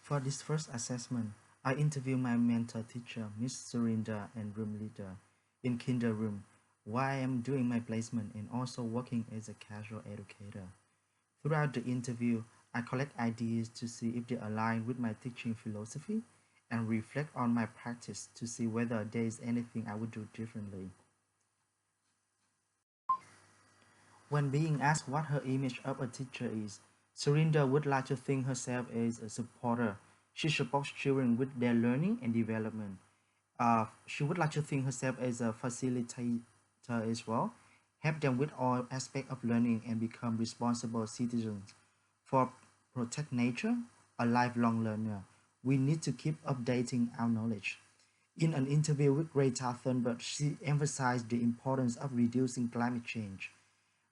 For this first assessment, I interviewed my mentor teacher, Miss Surinda, and room leader in kinder room, while I am doing my placement and also working as a casual educator. Throughout the interview, I collect ideas to see if they align with my teaching philosophy and reflect on my practice to see whether there is anything I would do differently. When being asked what her image of a teacher is, Surinder would like to think herself as a supporter. She supports children with their learning and development. She would like to think herself as a facilitator as well, help them with all aspects of learning and become responsible citizens. For protect nature, a lifelong learner, we need to keep updating our knowledge. In an interview with Greta Thunberg, she emphasized the importance of reducing climate change.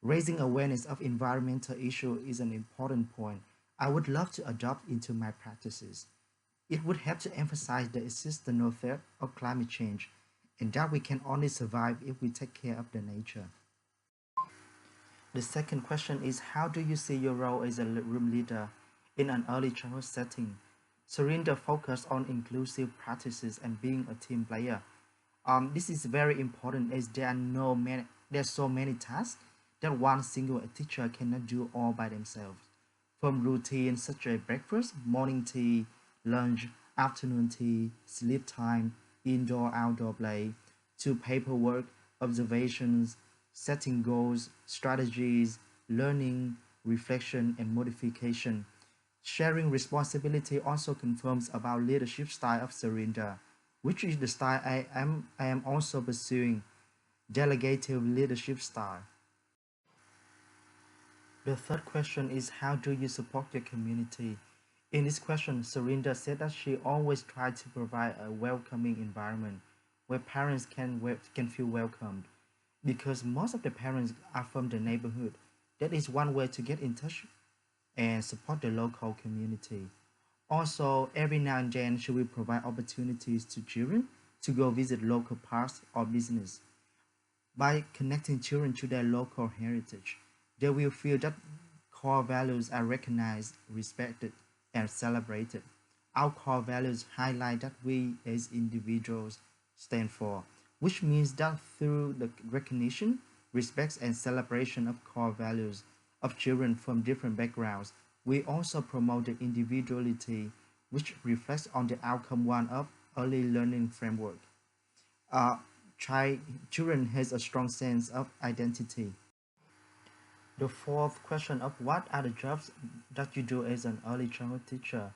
Raising awareness of environmental issues is an important point I would love to adopt into my practices. It would help to emphasize the existential threat of climate change and that we can only survive if we take care of the nature. The second question is, how do you see your role as a room leader in an early childhood setting? Surinder focused on inclusive practices and being a team player. This is very important as there's so many tasks that one single teacher cannot do all by themselves. From routines such as breakfast, morning tea, lunch, afternoon tea, sleep time, indoor-outdoor play, to paperwork, observations, setting goals, strategies, learning, reflection, and modification. Sharing responsibility also confirms about leadership style of Surinder, which is the style I am also pursuing, delegative leadership style. The third question is, how do you support your community? In this question, Surinder said that she always tried to provide a welcoming environment where parents can feel welcomed. Because most of the parents are from the neighborhood, that is one way to get in touch and support the local community. Also, every now and then, she will provide opportunities to children to go visit local parks or business. By connecting children to their local heritage, they will feel that core values are recognized, respected, and celebrated. Our core values highlight that we as individuals stand for, which means that through the recognition, respect, and celebration of core values of children from different backgrounds, we also promote the individuality, which reflects on the outcome one of early learning framework. Uh, children has a strong sense of identity. The fourth question of what are the jobs that you do as an early childhood teacher?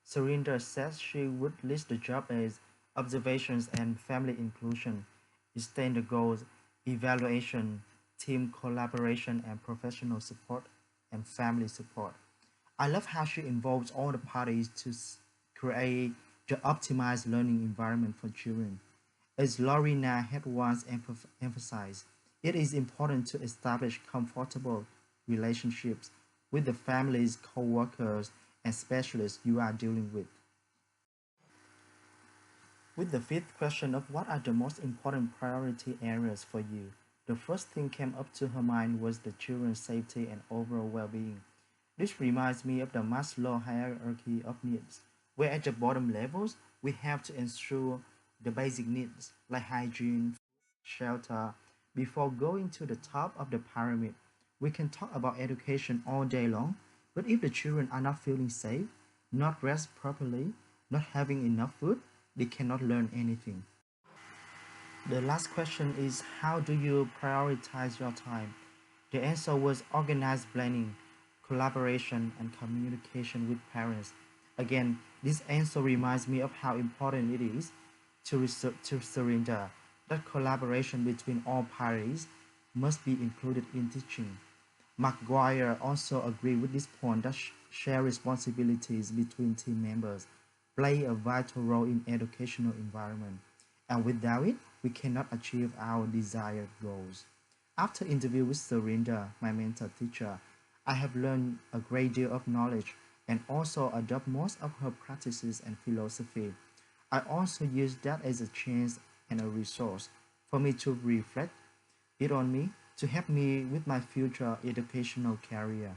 Surinder says she would list the job as observations and family inclusion, standard goals, evaluation, team collaboration and professional support, and family support. I love how she involves all the parties to create the optimized learning environment for children. As Lorena had once emphasized, it is important to establish comfortable relationships with the families, co-workers, and specialists you are dealing with. With the fifth question of what are the most important priority areas for you, the first thing came up to her mind was the children's safety and overall well-being. This reminds me of the Maslow hierarchy of needs, where at the bottom levels we have to ensure the basic needs like hygiene, shelter, before going to the top of the pyramid. We can talk about education all day long, but if the children are not feeling safe, not rest properly, not having enough food, they cannot learn anything. The last question is, how do you prioritize your time? The answer was organized planning, collaboration, and communication with parents. Again, this answer reminds me of how important it is to surrender that collaboration between all parties must be included in teaching. McGuire also agreed with this point that shared responsibilities between team members play a vital role in educational environment, and without it, we cannot achieve our desired goals. After interview with Surinder, my mentor teacher, I have learned a great deal of knowledge and also adopt most of her practices and philosophy. I also use that as a chance and a resource for me to reflect it on me to help me with my future educational career.